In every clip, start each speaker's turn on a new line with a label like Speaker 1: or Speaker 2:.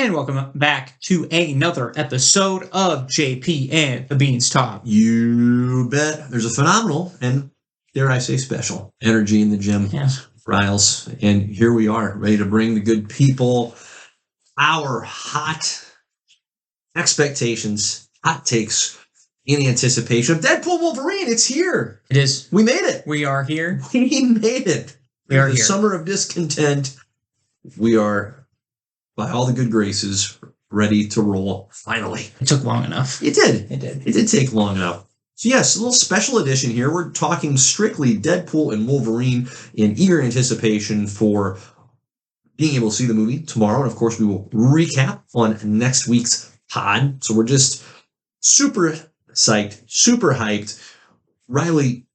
Speaker 1: And welcome back to another episode of JP and the Beanstalk.
Speaker 2: You bet. There's a phenomenal and, dare I say, special energy in the gym.
Speaker 1: Yes.
Speaker 2: Riles. And here we are, ready to bring the good people our hot expectations, hot takes in anticipation of Deadpool and Wolverine. It's here.
Speaker 1: It is.
Speaker 2: We made it.
Speaker 1: We are here.
Speaker 2: We made it.
Speaker 1: We are
Speaker 2: the
Speaker 1: here.
Speaker 2: Summer of discontent. We are, by all the good graces, ready to roll finally.
Speaker 1: It took long enough.
Speaker 2: It did.
Speaker 1: It did.
Speaker 2: It did take long enough. So yes, a little special edition here. We're talking strictly Deadpool and Wolverine in eager anticipation for being able to see the movie tomorrow. And of course, we will recap on next week's pod. So we're just super psyched, super hyped. Riley,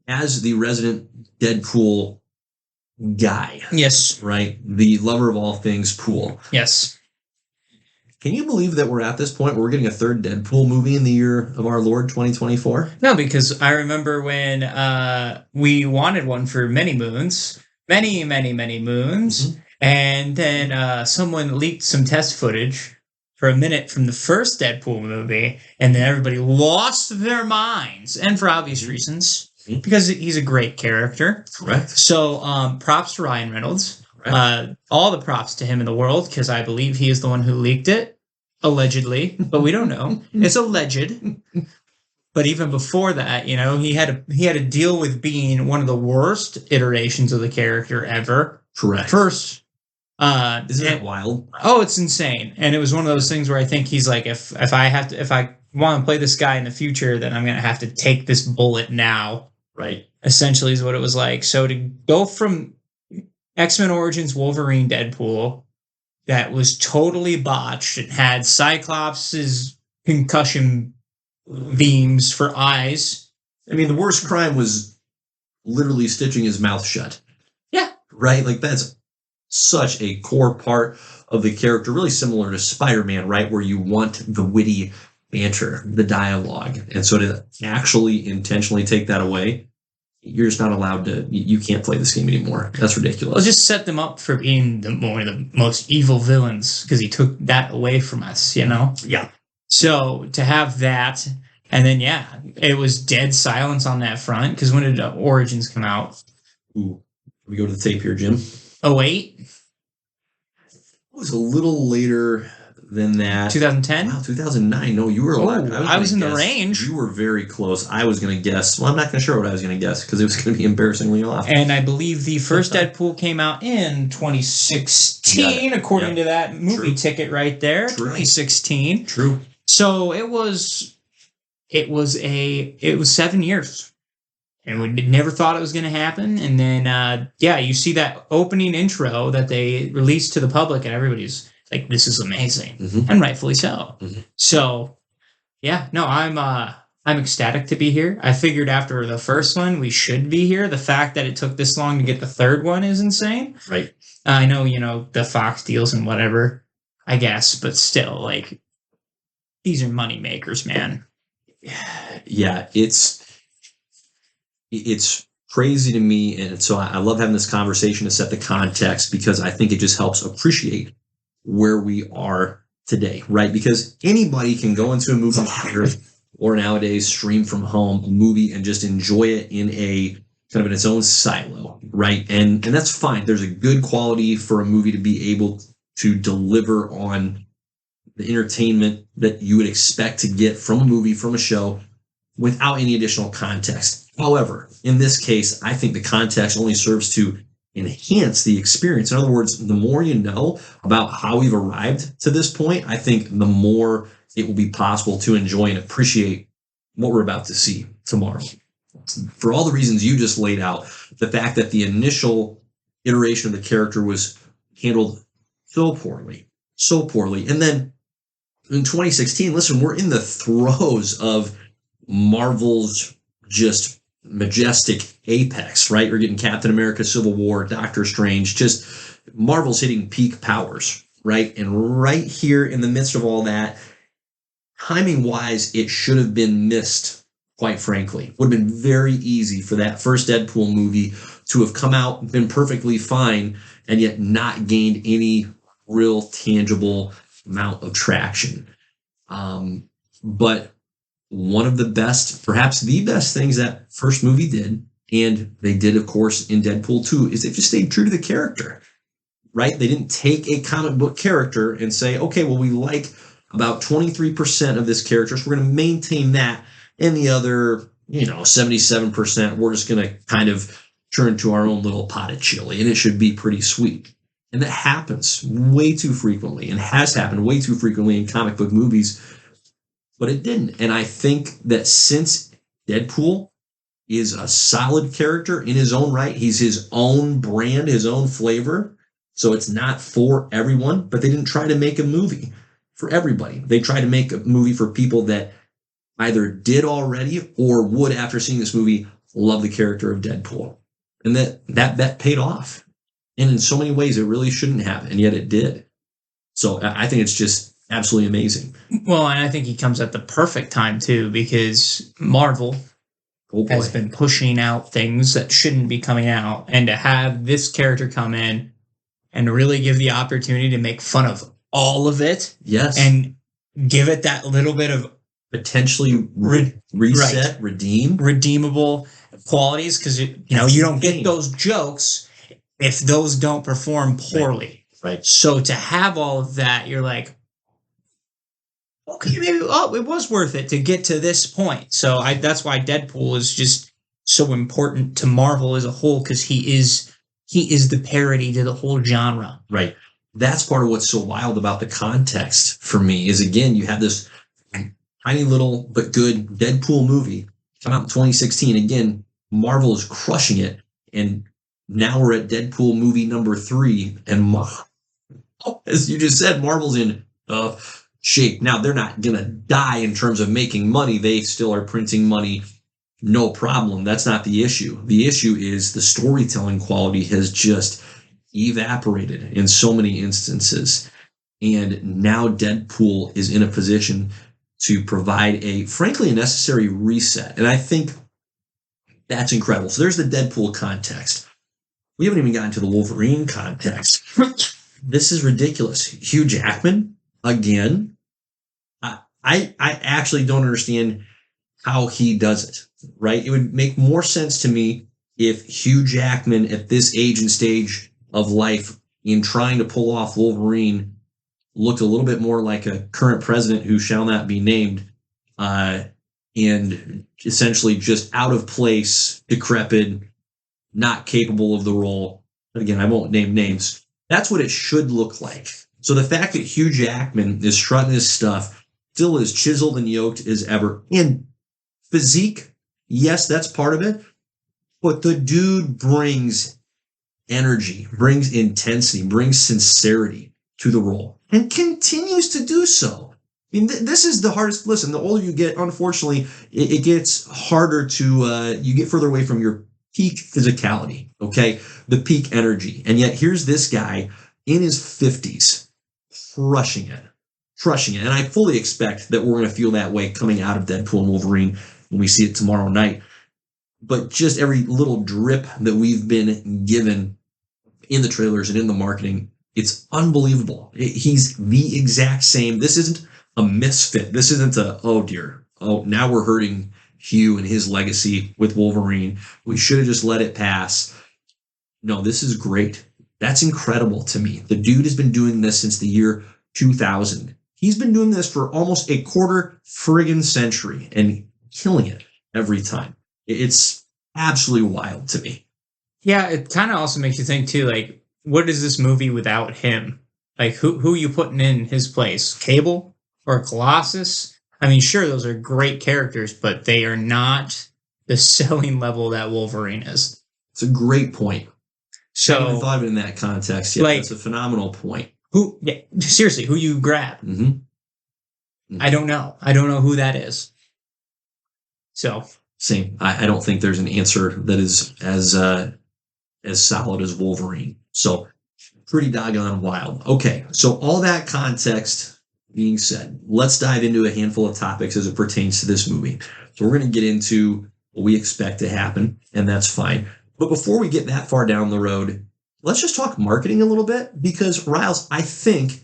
Speaker 2: as the resident Deadpool guy,
Speaker 1: Yes.
Speaker 2: right? The lover of all things pool.
Speaker 1: Yes.
Speaker 2: Can you believe that we're at this point where we're getting a third Deadpool movie in the year of our Lord 2024?
Speaker 1: No, because I remember when we wanted one for many moons. Many moons.
Speaker 2: Mm-hmm.
Speaker 1: And then someone leaked some test footage for a minute from the first Deadpool movie, and then everybody lost their minds, and for obvious reasons, because he's a great character.
Speaker 2: Correct.
Speaker 1: So props to Ryan Reynolds.
Speaker 2: Correct.
Speaker 1: All the props to him in the world, because I believe he is the one who leaked it, allegedly, but we don't know. It's alleged. But even before that, you know, he had to deal with being one of the worst iterations of the character ever.
Speaker 2: Correct.
Speaker 1: First,
Speaker 2: Isn't that wild?
Speaker 1: oh, it's insane. And it was one of those things where I think he's like, if I want to play this guy in the future, then I'm gonna have to take this bullet now.
Speaker 2: Right. Essentially
Speaker 1: Is what it was like. So to go from X-Men Origins Wolverine Deadpool that was totally botched, it had Cyclops' concussion beams for eyes.
Speaker 2: I mean, the worst crime was literally stitching his mouth shut.
Speaker 1: Yeah.
Speaker 2: Right? Like, that's such a core part of the character, really similar to Spider-Man, right? Where you want the witty banter, the dialogue. And so to actually intentionally take that away, you're just not allowed to, you can't play this game anymore. That's ridiculous.
Speaker 1: Well, just set them up for being one of the most evil villains because he took that away from us, you know?
Speaker 2: Yeah.
Speaker 1: So to have that, and then, yeah, it was dead silence on that front because when did Origins come out?
Speaker 2: Ooh. We go to the tape here, Jim.
Speaker 1: 08?
Speaker 2: It was a little later than that.
Speaker 1: 2010?
Speaker 2: Wow, 2009. No, you were alive.
Speaker 1: I was in the range.
Speaker 2: You were very close. I was going to guess. Well, I'm not going to share what I was going to guess because it was going to be embarrassingly off.
Speaker 1: And I believe the first Deadpool came out in 2016, according to that movie ticket right there.
Speaker 2: True.
Speaker 1: 2016.
Speaker 2: True.
Speaker 1: So it was 7 years. And we never thought it was going to happen. And then, you see that opening intro that they released to the public, and everybody's like, "This is amazing," and rightfully so.
Speaker 2: Mm-hmm.
Speaker 1: So, yeah, no, I'm ecstatic to be here. I figured after the first one, we should be here. The fact that it took this long to get the third one is insane.
Speaker 2: Right.
Speaker 1: I know, the Fox deals and whatever, I guess, but still, like, these are money makers, man.
Speaker 2: Yeah, it's crazy to me, and so I love having this conversation to set the context because I think it just helps appreciate where we are today, right? Because anybody can go into a movie theater or nowadays stream from home a movie and just enjoy it in a kind of in its own silo, right? And that's fine. There's a good quality for a movie to be able to deliver on the entertainment that you would expect to get from a movie, from a show, without any additional context. However, in this case, I think the context only serves to enhance the experience. In other words, the more you know about how we've arrived to this point, I think the more it will be possible to enjoy and appreciate what we're about to see tomorrow. For all the reasons you just laid out, the fact that the initial iteration of the character was handled so poorly. And then in 2016, listen, we're in the throes of Marvel's just majestic apex, right? We're getting Captain America, Civil War, Doctor Strange, just Marvel's hitting peak powers, right? And right here in the midst of all that, timing-wise, it should have been missed, quite frankly. It would have been very easy for that first Deadpool movie to have come out, been perfectly fine, and yet not gained any real tangible amount of traction. But one of the best, perhaps the best things that first movie did, and they did, of course, in Deadpool 2, is they just stayed true to the character, right? They didn't take a comic book character and say, okay, well, we like about 23% of this character, so we're going to maintain that, and the other, 77%, we're just going to kind of turn to our own little pot of chili, and it should be pretty sweet. And that happens way too frequently, and has happened way too frequently in comic book movies, but it didn't. And I think that since Deadpool is a solid character in his own right, he's his own brand, his own flavor, so it's not for everyone, but they didn't try to make a movie for everybody. They tried to make a movie for people that either did already or would, after seeing this movie, love the character of Deadpool. And that bet paid off. And in so many ways, it really shouldn't have, and yet it did. So I think it's just absolutely amazing.
Speaker 1: Well, and I think he comes at the perfect time, too, because Marvel has been pushing out things that shouldn't be coming out. And to have this character come in and really give the opportunity to make fun of all of it.
Speaker 2: Yes.
Speaker 1: And give it that little bit of
Speaker 2: potentially reset,
Speaker 1: redeemable qualities, because you don't get those jokes if those don't perform poorly.
Speaker 2: Right.
Speaker 1: So to have all of that, you're like, okay, maybe it was worth it to get to this point. So that's why Deadpool is just so important to Marvel as a whole, because he is the parody to the whole genre.
Speaker 2: Right. That's part of what's so wild about the context for me is, again, you have this tiny little but good Deadpool movie come out in 2016. Again, Marvel is crushing it. And now we're at Deadpool movie number 3. And as you just said, Marvel's in shape. Now, they're not going to die in terms of making money. They still are printing money. No problem. That's not the issue. The issue is the storytelling quality has just evaporated in so many instances. And now Deadpool is in a position to provide frankly, a necessary reset. And I think that's incredible. So there's the Deadpool context. We haven't even gotten to the Wolverine context. This is ridiculous. Hugh Jackman, again, I actually don't understand how he does it, right? It would make more sense to me if Hugh Jackman at this age and stage of life in trying to pull off Wolverine looked a little bit more like a current president who shall not be named, and essentially just out of place, decrepit, not capable of the role. But again, I won't name names. That's what it should look like. So the fact that Hugh Jackman is strutting his stuff, still as chiseled and yoked as ever, and physique, yes, that's part of it, but the dude brings energy, brings intensity, brings sincerity to the role, and continues to do so. I mean, this is the hardest. Listen, the older you get, unfortunately, it gets harder to, you get further away from your peak physicality, okay? The peak energy. And yet here's this guy in his 50s, crushing it. And I fully expect that we're going to feel that way coming out of Deadpool and Wolverine when we see it tomorrow night. But just every little drip that we've been given in the trailers and in the marketing, it's unbelievable. He's the exact same. This isn't a misfit. This isn't now we're hurting Hugh and his legacy with Wolverine. We should have just let it pass. No, this is great. That's incredible to me. The dude has been doing this since the year 2000. He's been doing this for almost a quarter friggin' century and killing it every time. It's absolutely wild to me.
Speaker 1: Yeah, it kind of also makes you think, too, like, what is this movie without him? Like, who are you putting in his place? Cable or Colossus? I mean, sure, those are great characters, but they are not the selling level that Wolverine is.
Speaker 2: It's a great point.
Speaker 1: So,
Speaker 2: I haven't thought of it in that context yet. That's a phenomenal point.
Speaker 1: Seriously, who you grab?
Speaker 2: Mm-hmm. Mm-hmm.
Speaker 1: I don't know. I don't know who that is. So
Speaker 2: same. I don't think there's an answer that is as solid as Wolverine. So pretty doggone wild. Okay, so all that context being said, let's dive into a handful of topics as it pertains to this movie. So we're going to get into what we expect to happen, and that's fine. But before we get that far down the road, let's just talk marketing a little bit, because Riles, I think,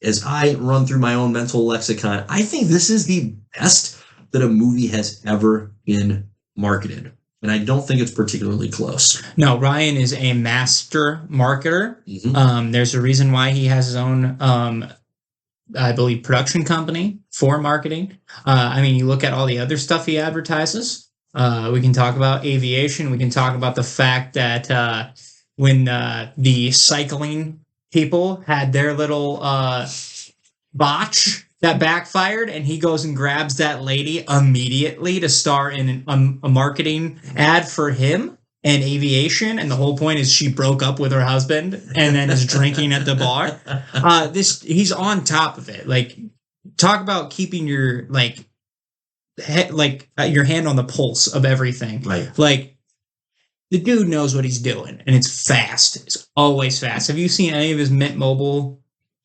Speaker 2: as I run through my own mental lexicon, I think this is the best that a movie has ever been marketed. And I don't think it's particularly close.
Speaker 1: No, Ryan is a master marketer.
Speaker 2: Mhm.
Speaker 1: There's a reason why he has his own, I believe, production company for marketing. I mean, you look at all the other stuff he advertises. We can talk about aviation. We can talk about the fact that when the cycling people had their little botch that backfired, and he goes and grabs that lady immediately to star in a marketing ad for him and aviation, and the whole point is she broke up with her husband and then is drinking at the bar. He's on top of it. Like, talk about keeping your your hand on the pulse of everything.
Speaker 2: Right.
Speaker 1: Like, the dude knows what he's doing, and it's fast. It's always fast. Have you seen any of his Mint Mobile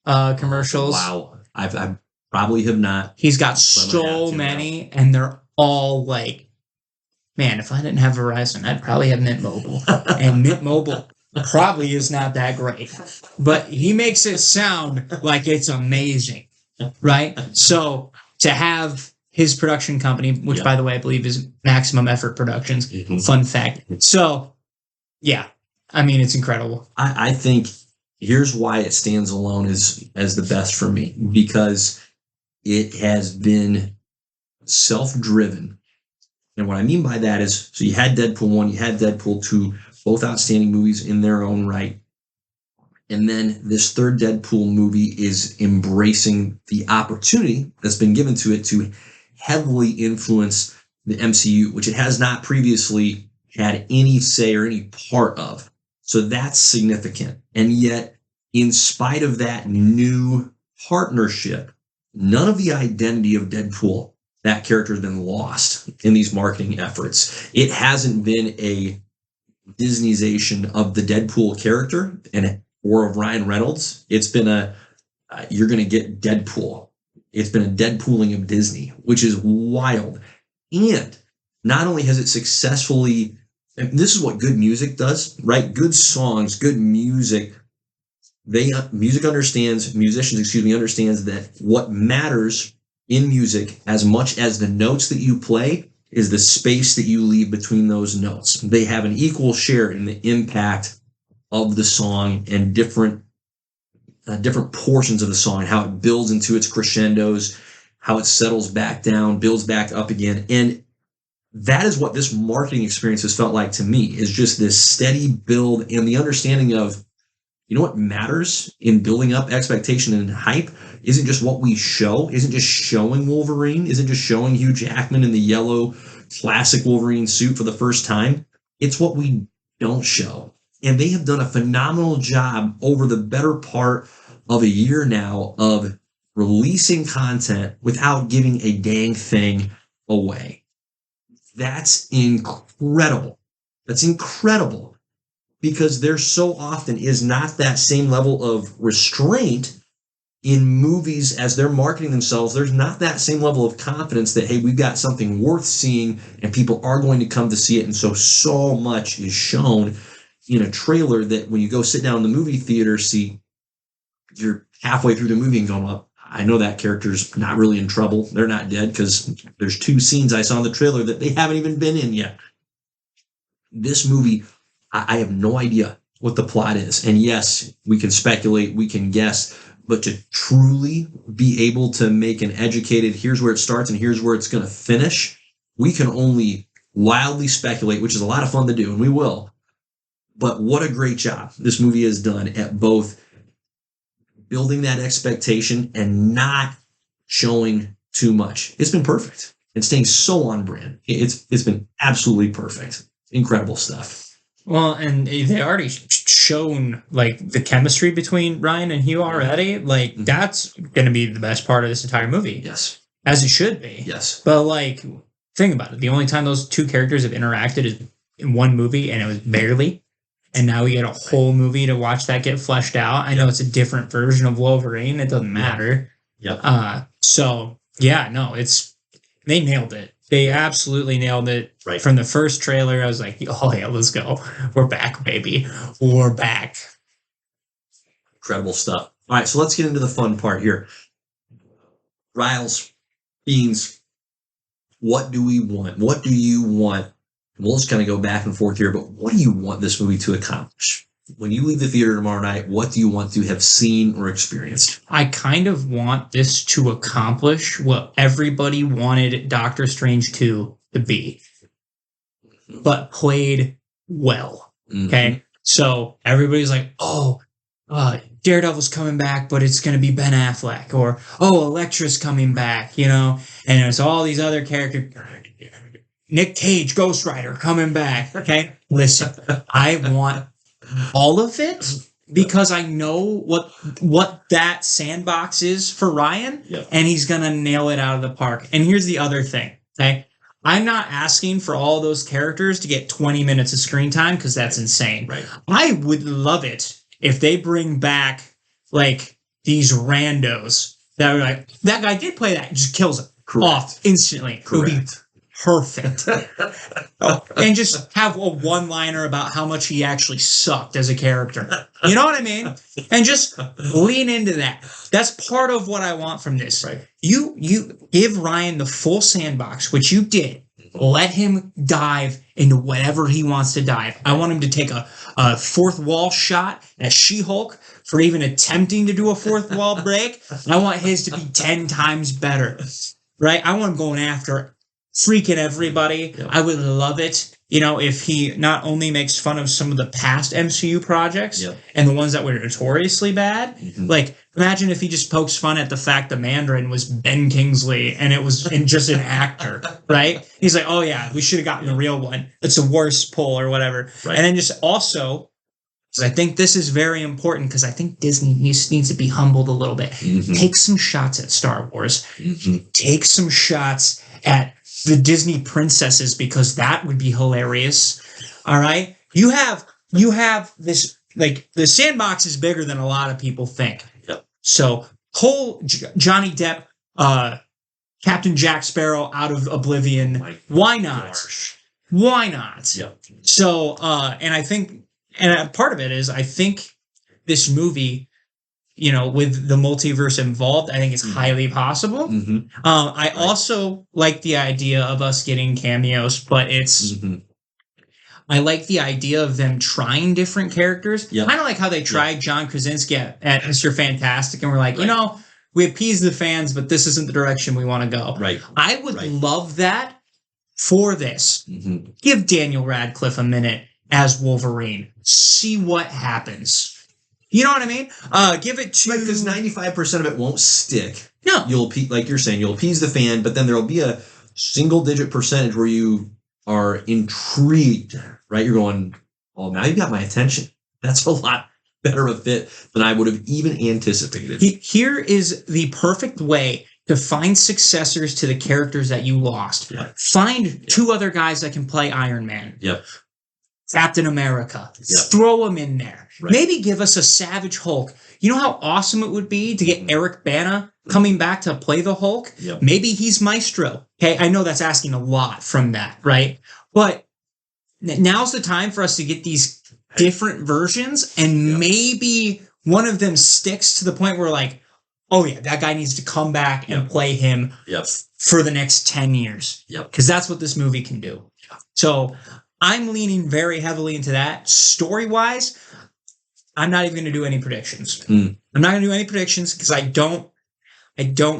Speaker 1: commercials?
Speaker 2: Wow, I probably have not.
Speaker 1: He's got so many, and they're all like, man, if I didn't have Verizon, I'd probably have Mint Mobile. And Mint Mobile probably is not that great. But he makes it sound like it's amazing, right? So to have his production company, which, by the way, I believe is Maximum Effort Productions, fun fact. So, yeah, I mean, it's incredible.
Speaker 2: I think here's why it stands alone as the best for me, because it has been self-driven. And what I mean by that is, so you had Deadpool 1, you had Deadpool 2, both outstanding movies in their own right. And then this third Deadpool movie is embracing the opportunity that's been given to it to heavily influence the MCU, which it has not previously had any say or any part of. So that's significant. And yet, in spite of that new partnership, none of the identity of Deadpool, that character, has been lost in these marketing efforts. It hasn't been a Disneyization of the Deadpool character or of Ryan Reynolds. It's been you're going to get Deadpool. It's been a Deadpooling of Disney, which is wild. And not only has it successfully, and this is what good music does, right? Good songs, good music. Musicians, understands that what matters in music as much as the notes that you play is the space that you leave between those notes. They have an equal share in the impact of the song and different portions of the song, and how it builds into its crescendos, how it settles back down, builds back up again. And that is what this marketing experience has felt like to me, is just this steady build and the understanding of, you know, what matters in building up expectation and hype isn't just what we show, isn't just showing Wolverine, isn't just showing Hugh Jackman in the yellow classic Wolverine suit for the first time. It's what we don't show. And they have done a phenomenal job over the better part of a year now of releasing content without giving a dang thing away. That's incredible. That's incredible, because there so often is not that same level of restraint in movies as they're marketing themselves. There's not that same level of confidence that, hey, we've got something worth seeing and people are going to come to see it. And so much is shown in a trailer that when you go sit down in the movie theater seat, you're halfway through the movie and going, well, I know that character's not really in trouble. They're not dead, because there's 2 scenes I saw in the trailer that they haven't even been in yet. This movie, I have no idea what the plot is. And yes, we can speculate, we can guess, but to truly be able to make an educated, here's where it starts and here's where it's going to finish, we can only wildly speculate, which is a lot of fun to do, and we will. But what a great job this movie has done at both building that expectation and not showing too much. It's been perfect and staying so on brand. It's been absolutely perfect. Incredible stuff.
Speaker 1: Well, and they already shown like the chemistry between Ryan and Hugh already. Like, that's going to be the best part of this entire movie.
Speaker 2: Yes.
Speaker 1: As it should be.
Speaker 2: Yes.
Speaker 1: But like, think about it. The only time those 2 characters have interacted is in one movie, and it was barely. And now we get a whole movie to watch that get fleshed out. I know it's a different version of Wolverine. It doesn't matter.
Speaker 2: Yep.
Speaker 1: So yeah, no, they nailed it. They absolutely nailed it.
Speaker 2: Right.
Speaker 1: From the first trailer, I was like, oh, yeah, let's go. We're back, baby. We're back.
Speaker 2: Incredible stuff. All right, so let's get into the fun part here. Riles, Beans, what do we want? What do you want? We'll just kind of go back and forth here, but what do you want this movie to accomplish? When you leave the theater tomorrow night, what do you want to have seen or experienced?
Speaker 1: I kind of want this to accomplish what everybody wanted Doctor Strange 2 to be, but played well. Okay? So everybody's like, oh, Daredevil's coming back, but it's going to be Ben Affleck, or Elektra's coming back, and there's all these other characters. Nick Cage, Ghost Rider, coming back. Okay, listen, I want all of it because I know what that sandbox is for Ryan, and he's going to nail it out of the park. And here's the other thing. Okay, I'm not asking for all those characters to get 20 minutes of screen time because that's insane.
Speaker 2: Right.
Speaker 1: I would love it if they bring back like these randos that are like, that guy did play that, just kills him off instantly. Correct. It would be perfect. And just have a one-liner about how much he actually sucked as a character. You know what I mean? And just lean into that. That's part of what I want from this.
Speaker 2: Right.
Speaker 1: You give Ryan the full sandbox, which you did. Let him dive into whatever he wants to dive. I want him to take a fourth wall shot at She-Hulk for even attempting to do a fourth wall break. I want his to be 10 times better. Right? I want him going after freaking everybody. I would love it, if he not only makes fun of some of the past MCU projects and the ones that were notoriously bad. Like, imagine if he just pokes fun at the fact the Mandarin was Ben Kingsley and it was just an actor, right? He's like, oh yeah, we should have gotten the real one. It's a worse pull or whatever. Right. And then just also, I think this is very important because I think Disney needs to be humbled a little bit. Take some shots at Star Wars. Take some shots at the Disney princesses because that would be hilarious. All right. You have this, like, the sandbox is bigger than a lot of people think. So pull Johnny Depp, Captain Jack Sparrow out of Oblivion. Why not? Why not? So, and I think, and part of it is, I think this movie, with the multiverse involved, I think it's highly possible. I also like the idea of us getting cameos, but it's, I like the idea of them trying different characters. Kind of like how they tried John Krasinski at Mr. Fantastic, and we're like, we appease the fans, but this isn't the direction we want to go. Right. I would love that for this. Give Daniel Radcliffe a minute as Wolverine. See what happens. You know what I mean? Give it to...
Speaker 2: Because 95% of it won't stick.
Speaker 1: No.
Speaker 2: Like you're saying, you'll appease the fan, but then there'll be a single-digit percentage where you are intrigued, right? You're going, oh, now you got my attention. That's a lot better a fit than I would have even anticipated.
Speaker 1: Here is the perfect way to find successors to the characters that you lost. Find two other guys that can play Iron Man. Captain America. Throw them in there. Maybe give us a Savage Hulk. You know how awesome it would be to get Eric Bana coming back to play the Hulk? Maybe he's Maestro. Okay, I know that's asking a lot from that, right? But now's the time for us to get these different versions, and maybe one of them sticks to the point where, like, oh yeah, that guy needs to come back and play him for the next 10 years. Because that's what this movie can do. So I'm leaning very heavily into that. Story-wise, I'm not even going to do any predictions. I'm not going to do any predictions because I don't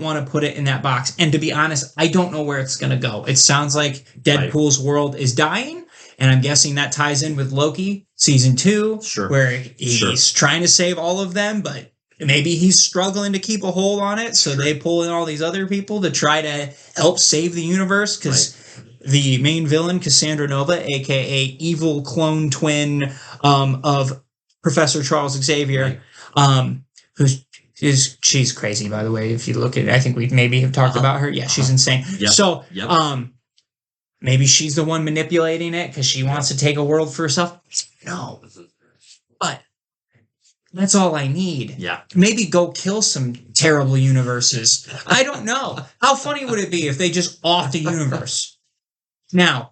Speaker 1: want to put it in that box. And to be honest, I don't know where it's going to go. It sounds like Deadpool's world is dying, and I'm guessing that ties in with Loki season 2, where he's trying to save all of them, but maybe he's struggling to keep a hold on it, so they pull in all these other people to try to help save the universe, because the main villain, Cassandra Nova, a.k.a. evil clone twin of Professor Charles Xavier, she's crazy, by the way. If you look at it, I think we maybe have talked about her. Yeah, she's insane. So maybe she's the one manipulating it because she wants to take a world for herself. No. But that's all I need. Maybe go kill some terrible universes. I don't know. How funny would it be if they just offed the universe? Now,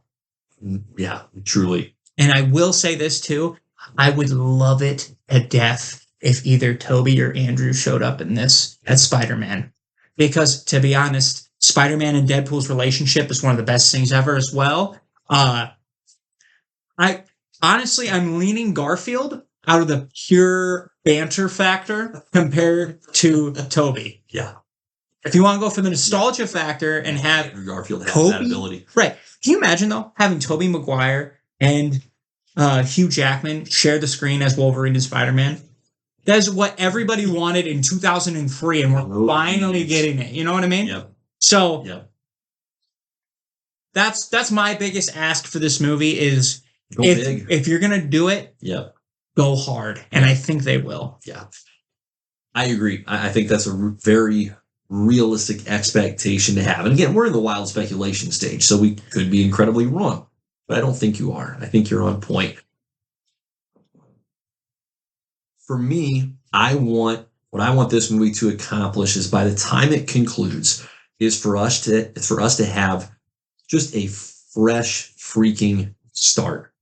Speaker 2: Yeah, truly.
Speaker 1: and I will say this too, I would love it to death if either Toby or Andrew showed up in this as Spider-Man. Because to be honest, Spider-Man and Deadpool's relationship is one of the best things ever as well. I honestly I'm leaning Garfield out of the pure banter factor compared to Toby.
Speaker 2: Yeah.
Speaker 1: If you want to go for the nostalgia factor and have
Speaker 2: Andrew Garfield has
Speaker 1: Toby,
Speaker 2: that ability.
Speaker 1: right? Can you imagine though having Toby Maguire and Hugh Jackman share the screen as Wolverine and Spider-Man? That is what everybody wanted in 2003, and we're finally getting it. You know what I mean?
Speaker 2: Yep.
Speaker 1: So
Speaker 2: Yep.
Speaker 1: that's my biggest ask for this movie is
Speaker 2: Go big.
Speaker 1: if you're gonna do it,
Speaker 2: Yep.
Speaker 1: go hard, and I think they will.
Speaker 2: Yeah. I agree. I think that's a very realistic expectation to have. And again, we're in the wild speculation stage, so we could be incredibly wrong. But I don't think you are. I think you're on point. For me, what I want this movie to accomplish is by the time it concludes, is for us to have just a fresh freaking start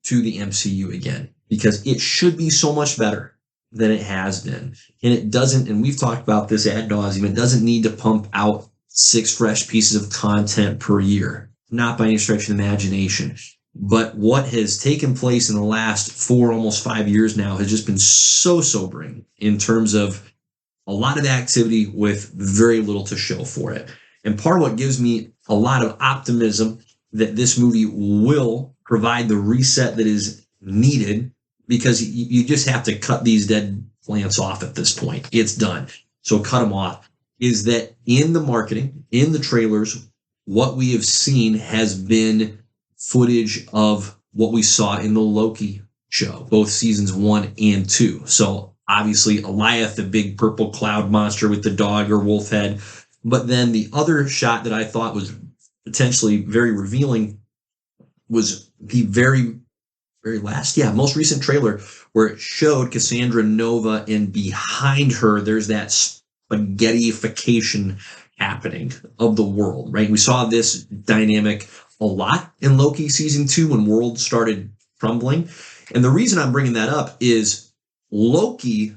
Speaker 2: to the MCU again. Because it should be so much better than it has been. And it doesn't, and we've talked about this ad nauseum, it doesn't need to pump out 6 fresh pieces of content per year. Not by any stretch of the imagination. But what has taken place in the last 4, almost 5 years now has just been so sobering in terms of a lot of activity with very little to show for it. And part of what gives me a lot of optimism that this movie will provide the reset that is needed, because you just have to cut these dead plants off at this point. It's done. So cut them off. Is that in the marketing, in the trailers, what we have seen has been footage of what we saw in the Loki show, both seasons 1 and 2. So obviously Eliath, the big purple cloud monster with the dog or wolf head. But then the other shot that I thought was potentially very revealing was the very last, most recent trailer where it showed Cassandra Nova, and behind her there's that spaghettification happening of the world, right? We saw this dynamic a lot in Loki season 2 when world started crumbling. And the reason I'm bringing that up is Loki,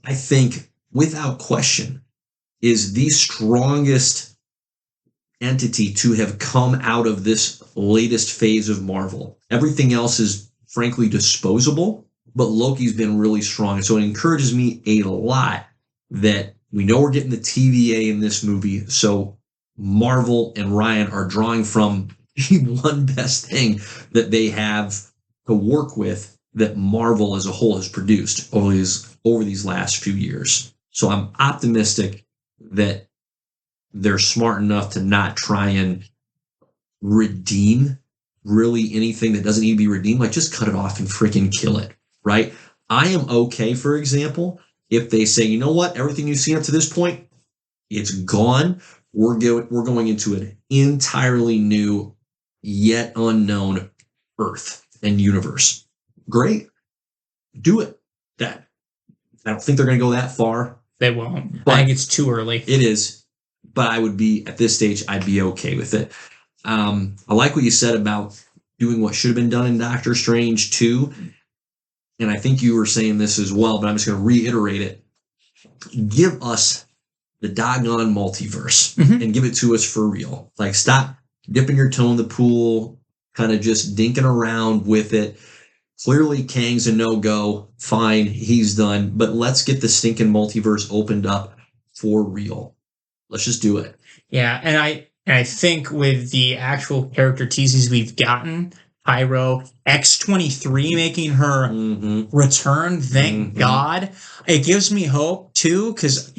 Speaker 2: I think, without question, is the strongest entity to have come out of this latest phase of Marvel. Everything else is frankly disposable, but Loki's been really strong. So it encourages me a lot that we know we're getting the TVA in this movie. So Marvel and Ryan are drawing from the one best thing that they have to work with that Marvel as a whole has produced over these last few years. So I'm optimistic that they're smart enough to not try and redeem really anything that doesn't need to be redeemed. Like, just cut it off and freaking kill it, right? I am okay, for example, if they say, you know what, everything you've seen up to this point, it's gone. We're going into an entirely new, yet unknown Earth and universe. Great. Do it. I don't think they're going to go that far.
Speaker 1: They won't.
Speaker 2: But
Speaker 1: I think it's too early.
Speaker 2: It is. But I would be, at this stage, I'd be okay with it. I like what you said about doing what should have been done in Doctor Strange 2. And I think you were saying this as well, but I'm just going to reiterate it. Give us the doggone multiverse and give it to us for real. Like, stop dipping your toe in the pool, kind of just dinking around with it. Clearly, Kang's a no-go. Fine, he's done. But let's get the stinking multiverse opened up for real. Let's just do it.
Speaker 1: Yeah, and I think with the actual character teases we've gotten, Pyro, X-23 making her return, thank God. It gives me hope, too, because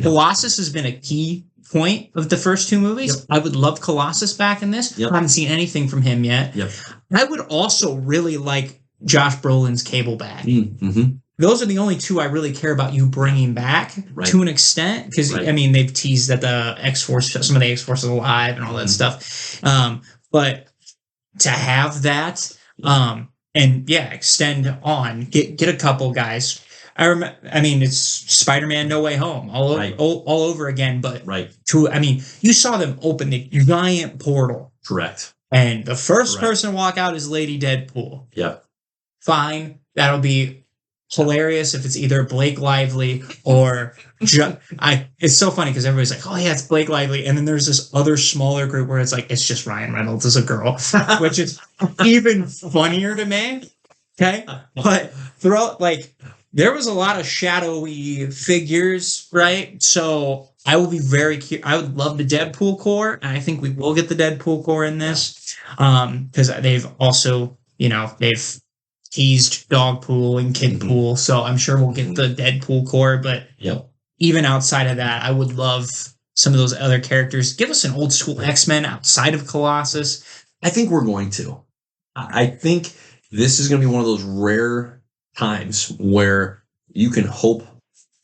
Speaker 1: Colossus has been a key point of the first 2 movies. Yep. I would love Colossus back in this. Yep. I haven't seen anything from him yet. Yep. I would also really like Josh Brolin's Cable back. Those are the only 2 I really care about you bringing back to an extent, because I mean, they've teased that the X-Force, some of the X-Force is alive and all that stuff. But to have that, and extend on, get a couple guys. I mean, it's Spider-Man No Way Home all over again. But you saw them open the giant portal
Speaker 2: Correct.
Speaker 1: And the first person to walk out is Lady Deadpool.
Speaker 2: Yep.
Speaker 1: Fine. That'll be hilarious if it's either Blake Lively or it's so funny because everybody's like, oh yeah, it's Blake Lively, and then there's this other smaller group where it's like it's just Ryan Reynolds as a girl, which is even funnier to me. Okay, but throughout, like, there was a lot of shadowy figures, right? So I will be very curious. I would love the Deadpool core, and I think we will get the Deadpool core in this, because they've also, they've teased Dogpool and Kidpool, so I'm sure we'll get the Deadpool core. But even outside of that, I would love some of those other characters. Give us an old school X-Men outside of Colossus.
Speaker 2: I think we're going to. I think this is going to be one of those rare times where you can hope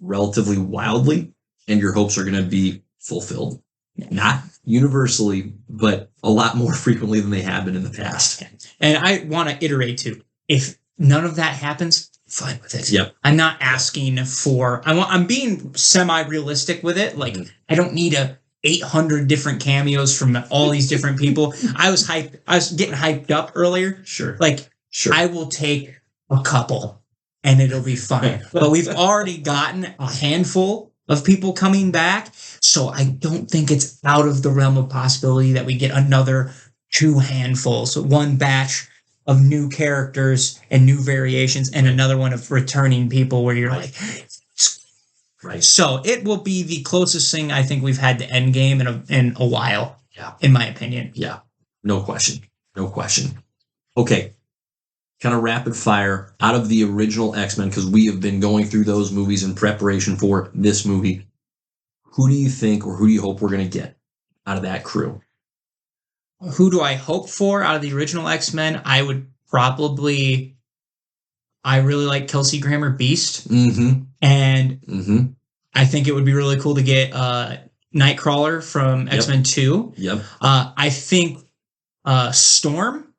Speaker 2: relatively wildly and your hopes are going to be fulfilled. Not universally, but a lot more frequently than they have been in the past.
Speaker 1: And I want to iterate too. If none of that happens, fine with it.
Speaker 2: Yep.
Speaker 1: I'm not asking for, I'm being semi-realistic with it. Like, I don't need 800 different cameos from all these different people. I was getting hyped up earlier.
Speaker 2: Sure.
Speaker 1: I will take a couple and it'll be fine. But we've already gotten a handful of people coming back, so I don't think it's out of the realm of possibility that we get another 2 handfuls, one batch of new characters and new variations, and another one of returning people where you're like,
Speaker 2: right.
Speaker 1: So it will be the closest thing I think we've had to Endgame in a while.
Speaker 2: Yeah.
Speaker 1: In my opinion.
Speaker 2: Yeah. No question. Okay. Kind of rapid fire out of the original X-Men, because we have been going through those movies in preparation for this movie. Who do you think, or who do you hope we're going to get out of that crew?
Speaker 1: Who do I hope for out of the original X-Men? I really like Kelsey Grammer Beast.
Speaker 2: Mm-hmm.
Speaker 1: And I think it would be really cool to get Nightcrawler from X-Men 2.
Speaker 2: Yep.
Speaker 1: I think Storm,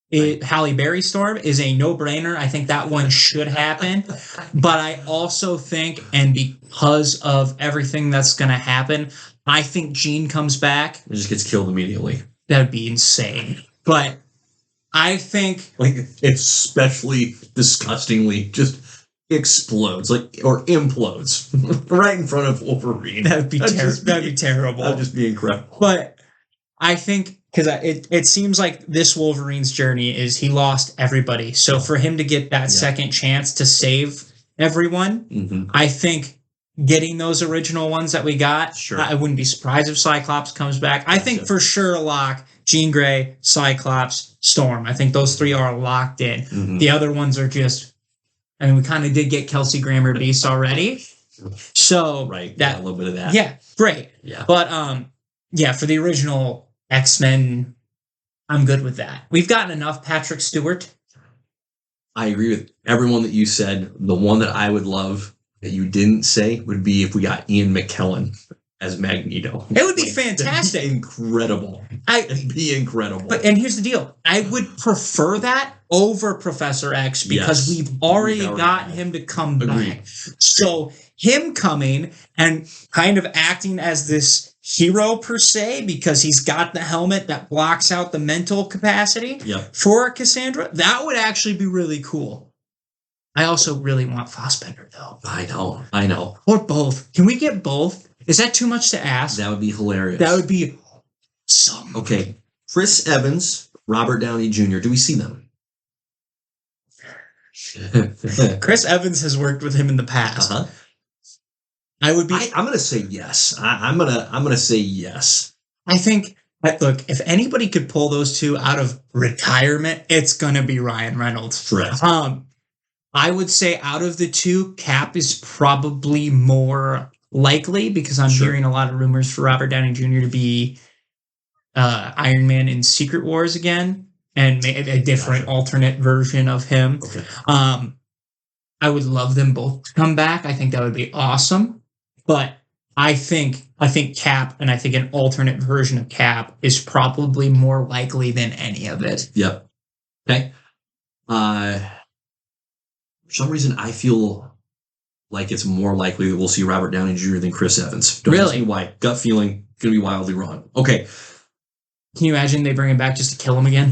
Speaker 1: Halle Berry Storm, is a no-brainer. I think that one should happen. But I also think, and because of everything that's going to happen, I think Jean comes back.
Speaker 2: It just gets killed immediately.
Speaker 1: That would be insane. But I think,
Speaker 2: especially disgustingly, just explodes, or implodes right in front of Wolverine.
Speaker 1: That'd be terrible.
Speaker 2: That'd just be incredible.
Speaker 1: But I think, because it seems like this Wolverine's journey is he lost everybody. So for him to get that second chance to save everyone, I think getting those original ones that we got, I wouldn't be surprised if Cyclops comes back. I think for sure lock Jean Grey, Cyclops, Storm. I think those 3 are locked in. The other ones are just, we kind of did get Kelsey Grammer Beast already. So
Speaker 2: a little bit of that.
Speaker 1: Yeah, great.
Speaker 2: Yeah.
Speaker 1: But for the original X-Men, I'm good with that. We've gotten enough Patrick Stewart.
Speaker 2: I agree with everyone that you said. The one that I would love that you didn't say would be if we got Ian McKellen as Magneto.
Speaker 1: It would be fantastic.
Speaker 2: Incredible. It'd be incredible.
Speaker 1: And here's the deal. I would prefer that over Professor X because we've already gotten him to come back. So him coming and kind of acting as this hero per se, because he's got the helmet that blocks out the mental capacity for Cassandra, that would actually be really cool. I also really want Fassbender, though.
Speaker 2: I know.
Speaker 1: Or both. Can we get both? Is that too much to ask?
Speaker 2: That would be hilarious.
Speaker 1: That would be awesome.
Speaker 2: Okay. Chris Evans, Robert Downey Jr. Do we see them?
Speaker 1: Chris Evans has worked with him in the past. I would be.
Speaker 2: I'm going to say yes. I'm gonna say yes.
Speaker 1: I think. Look, if anybody could pull those two out of retirement, it's going to be Ryan Reynolds.
Speaker 2: Correct.
Speaker 1: I would say out of the two, Cap is probably more likely because I'm hearing a lot of rumors for Robert Downey Jr. to be Iron Man in Secret Wars again, and a different alternate version of him.
Speaker 2: Okay.
Speaker 1: I would love them both to come back. I think that would be awesome. But I think Cap, and I think an alternate version of Cap is probably more likely than any of it.
Speaker 2: Yep. Okay. For some reason, I feel like it's more likely that we'll see Robert Downey Jr. than Chris Evans. Don't ask me why. Gut feeling, going to be wildly wrong. Okay.
Speaker 1: Can you imagine they bring him back just to kill him again?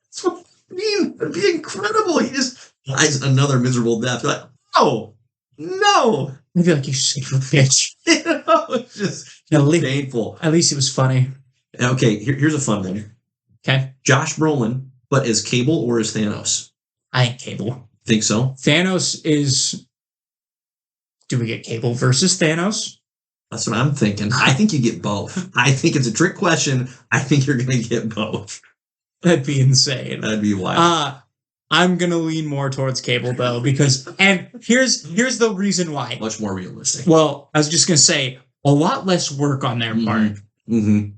Speaker 2: That's what I mean. It'd be incredible. He just dies another miserable death. You're like, oh, no.
Speaker 1: I'd be like, you son of a bitch.
Speaker 2: You know, it's just painful.
Speaker 1: At least it was funny.
Speaker 2: Okay, here's a fun one.
Speaker 1: Okay.
Speaker 2: Josh Brolin, but as Cable or as Thanos?
Speaker 1: I ain't Cable.
Speaker 2: Think so?
Speaker 1: Thanos is... Do we get Cable versus Thanos?
Speaker 2: That's what I'm thinking. I think you get both. I think it's a trick question. I think you're going to get both.
Speaker 1: That'd be insane.
Speaker 2: That'd be wild.
Speaker 1: I'm going to lean more towards Cable, though, because... And here's the reason why.
Speaker 2: Much more realistic.
Speaker 1: Well, I was just going to say, a lot less work on their part.
Speaker 2: Mm-hmm.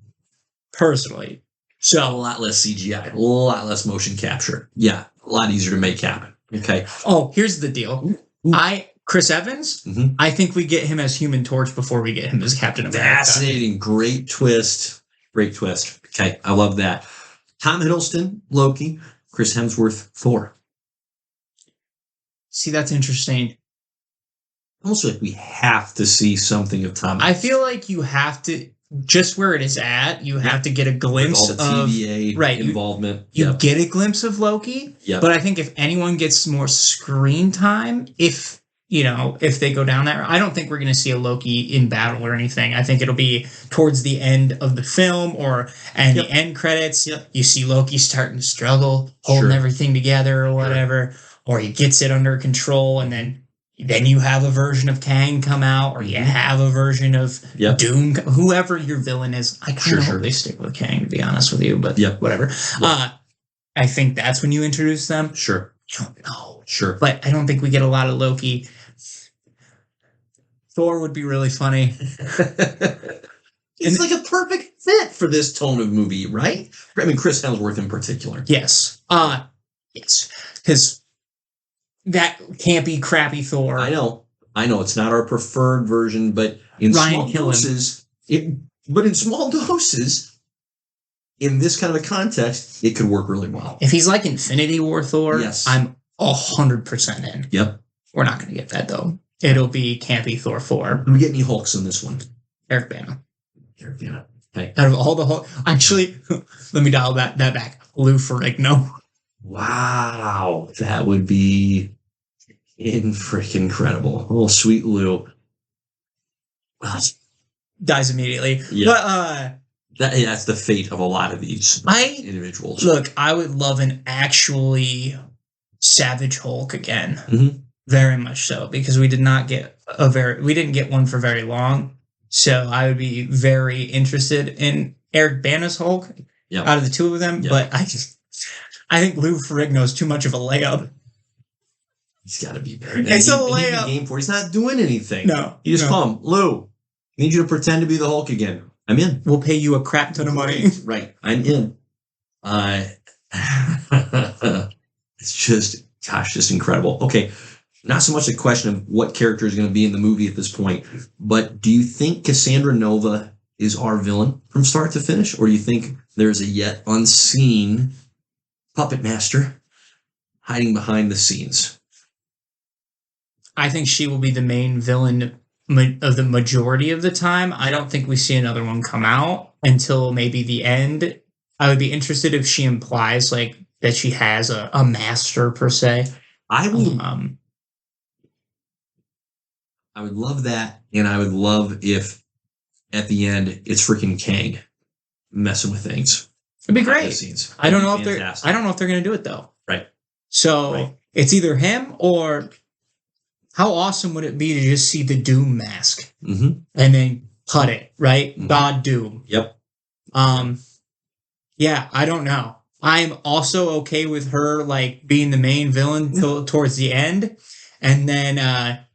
Speaker 1: Personally. So
Speaker 2: a lot less CGI. A lot less motion capture. Yeah. A lot easier to make happen. Okay.
Speaker 1: Oh, here's the deal. Chris Evans, I think we get him as Human Torch before we get him as Captain America.
Speaker 2: Fascinating. Great twist. Great twist. Okay. I love that. Tom Hiddleston, Loki. Chris Hemsworth, Thor.
Speaker 1: See, that's interesting.
Speaker 2: Almost like we have to see something of Tom Hiddleston.
Speaker 1: I feel like you have to, just where it is at, you have to get a glimpse
Speaker 2: all the TVA involvement.
Speaker 1: You get a glimpse of Loki.
Speaker 2: Yep.
Speaker 1: But I think if anyone gets more screen time, if they go down that, I don't think we're going to see a Loki in battle or anything. I think it'll be towards the end of the film and the end credits.
Speaker 2: Yep.
Speaker 1: You see Loki starting to struggle, holding everything together or whatever, or he gets it under control, and then you have a version of Kang come out, or you have a version of Doom, whoever your villain is. I kind of hope they stick with Kang, to be honest with you, but whatever. Yep. I think that's when you introduce them.
Speaker 2: Sure.
Speaker 1: I don't know.
Speaker 2: Sure.
Speaker 1: But I don't think we get a lot of Loki. Thor would be really funny.
Speaker 2: It's like a perfect fit for this tone of movie, right? I mean, Chris Hemsworth in particular.
Speaker 1: Yes. Yes. Because that campy, crappy Thor.
Speaker 2: I know. It's not our preferred version, but in small doses, in small doses, in this kind of a context, it could work really well.
Speaker 1: If he's like Infinity War Thor, I'm 100% in.
Speaker 2: Yep.
Speaker 1: We're not going to get that, though. It'll be campy Thor 4.
Speaker 2: Do we get any Hulks in this one?
Speaker 1: Eric Bana.
Speaker 2: Okay.
Speaker 1: Out of all the Hulk... Actually, let me dial that back. Lou Ferrigno.
Speaker 2: Wow. That would be freaking incredible. Oh, sweet Lou. Well,
Speaker 1: dies immediately.
Speaker 2: Yeah. But, that's the fate of a lot of these individuals.
Speaker 1: Look, I would love an actually Savage Hulk again.
Speaker 2: Mm-hmm.
Speaker 1: Very much so, because we didn't get one for very long. So I would be very interested in Eric Bana's Hulk out of the two of them. Yep. But I think Lou Ferrigno is too much of a layup.
Speaker 2: He's got to be there.
Speaker 1: It's a layup.
Speaker 2: Game for. He's not doing anything.
Speaker 1: No.
Speaker 2: You just come, Lou. I need you to pretend to be the Hulk again. I'm in.
Speaker 1: We'll pay you a crap ton of money.
Speaker 2: Right. I'm in. It's just incredible. Okay. Not so much a question of what character is going to be in the movie at this point, but do you think Cassandra Nova is our villain from start to finish, or do you think there's a yet unseen puppet master hiding behind the scenes?
Speaker 1: I think she will be the main villain of the majority of the time. I don't think we see another one come out until maybe the end. I would be interested if she implies like that she has a master per se.
Speaker 2: I would love that, and I would love if at the end it's freaking Kang messing with things.
Speaker 1: It'd be great. I don't know if they're going to do it though.
Speaker 2: Right.
Speaker 1: So it's either him or how awesome would it be to just see the Doom mask and then cut it, right? Mm-hmm. God Doom.
Speaker 2: Yep.
Speaker 1: Yeah, I don't know. I'm also okay with her like being the main villain towards the end, and then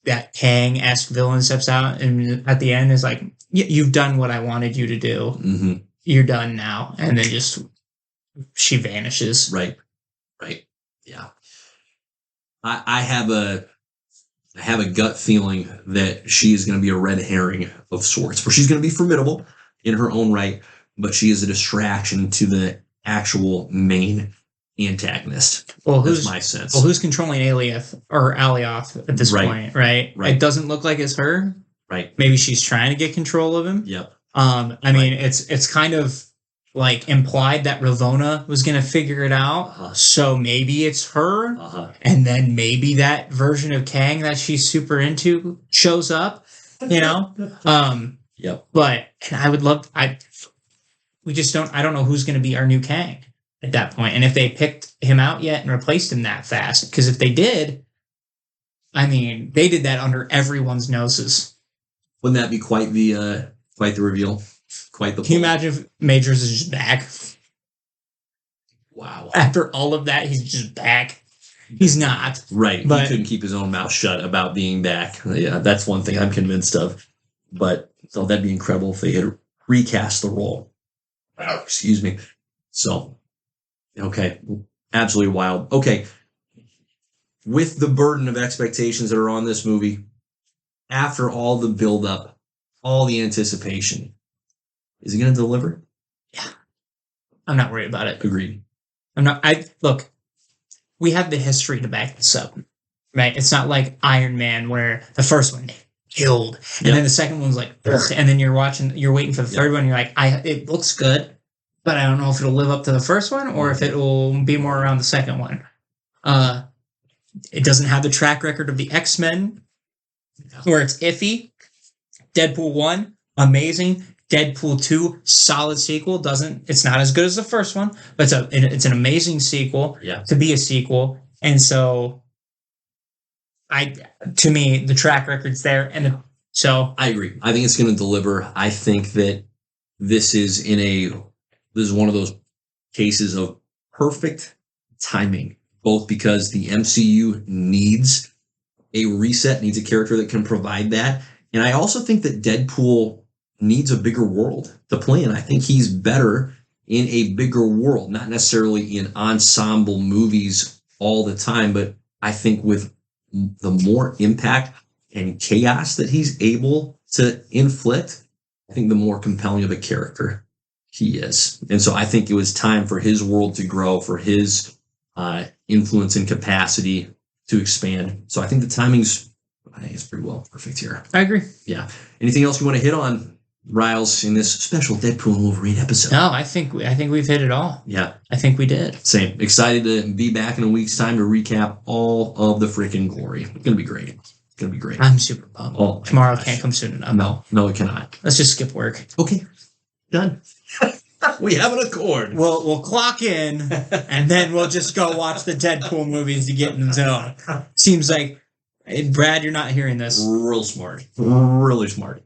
Speaker 1: that Kang-esque villain steps out and at the end is like, you've done what I wanted you to do.
Speaker 2: Mm-hmm.
Speaker 1: You're done now. And then she vanishes.
Speaker 2: Right. Yeah. I have a gut feeling that she is going to be a red herring of sorts, where she's going to be formidable in her own right, but she is a distraction to the actual main antagonist.
Speaker 1: Well,
Speaker 2: that's my sense.
Speaker 1: Well, who's controlling Alioth at this point, right? It doesn't look like it's her.
Speaker 2: Right.
Speaker 1: Maybe she's trying to get control of him.
Speaker 2: Yep.
Speaker 1: I mean, it's kind of like implied that Ravonna was gonna figure it out.
Speaker 2: Uh-huh.
Speaker 1: So maybe it's her,
Speaker 2: Uh-huh.
Speaker 1: and then maybe that version of Kang that she's super into shows up. You know,
Speaker 2: Yep.
Speaker 1: but and I would love. We just don't. I don't know who's gonna be our new Kang at that point, and if they picked him out yet and replaced him that fast. Because if they did, I mean, they did that under everyone's noses.
Speaker 2: Wouldn't that be quite the reveal? Quite the.
Speaker 1: Can you imagine if Majors is just back?
Speaker 2: Wow.
Speaker 1: After all of that, he's just back. He's not.
Speaker 2: Right.
Speaker 1: But-
Speaker 2: he couldn't keep his own mouth shut about being back. Yeah, that's one thing I'm convinced of. But so that'd be incredible if they had recast the role. Oh, excuse me. So, okay. Absolutely wild. Okay. With the burden of expectations that are on this movie, after all the buildup, all the anticipation, is he going to deliver?
Speaker 1: I'm not worried about it.
Speaker 2: Agreed.
Speaker 1: Look, we have the history to back this up, right? It's not like Iron Man where the first one killed, and
Speaker 2: Yep.
Speaker 1: then the second one's like, ugh, and then you're waiting for the third one. You're like, it looks good, but I don't know if it'll live up to the first one or if it will be more around the second one. It doesn't have the track record of the X-Men, where it's iffy. Deadpool 1, amazing. Deadpool 2, solid sequel. It's not as good as the first one, but it's an amazing sequel to be a sequel. And so, to me, the track record's there, and so
Speaker 2: I agree. I think it's going to deliver. I think that this is one of those cases of perfect timing, both because the MCU needs a reset, needs a character that can provide that. And I also think that Deadpool needs a bigger world to play in. I think he's better in a bigger world, not necessarily in ensemble movies all the time, but I think with the more impact and chaos that he's able to inflict, I think the more compelling of a character he is. And so I think it was time for his world to grow, for his influence and capacity to expand. So I think the timing's pretty well perfect here.
Speaker 1: I agree.
Speaker 2: Yeah. Anything else you want to hit on, Riles, in this special Deadpool and Wolverine episode?
Speaker 1: No, I think we've hit it all.
Speaker 2: Yeah.
Speaker 1: I think we did.
Speaker 2: Same. Excited to be back in a week's time to recap all of the freaking glory. It's going to be great. It's going to be great.
Speaker 1: I'm super pumped.
Speaker 2: Oh, my
Speaker 1: Tomorrow
Speaker 2: gosh.
Speaker 1: can't come soon enough.
Speaker 2: No, it cannot.
Speaker 1: Let's just skip work.
Speaker 2: Okay. Done. We have an accord.
Speaker 1: We'll clock in, and then we'll just go watch the Deadpool movies to get in the zone. Seems like, Brad, you're not hearing this.
Speaker 2: Real smart. Really smart.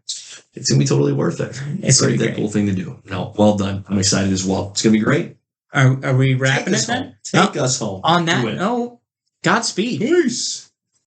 Speaker 2: It's going to be totally worth it.
Speaker 1: It's
Speaker 2: a
Speaker 1: gonna be
Speaker 2: Deadpool
Speaker 1: great.
Speaker 2: thing to do. No, well done. I'm excited as well. It's going to be great.
Speaker 1: Are we wrapping it then?
Speaker 2: Take us home.
Speaker 1: On that
Speaker 2: Do it.
Speaker 1: note, Godspeed.
Speaker 2: Peace.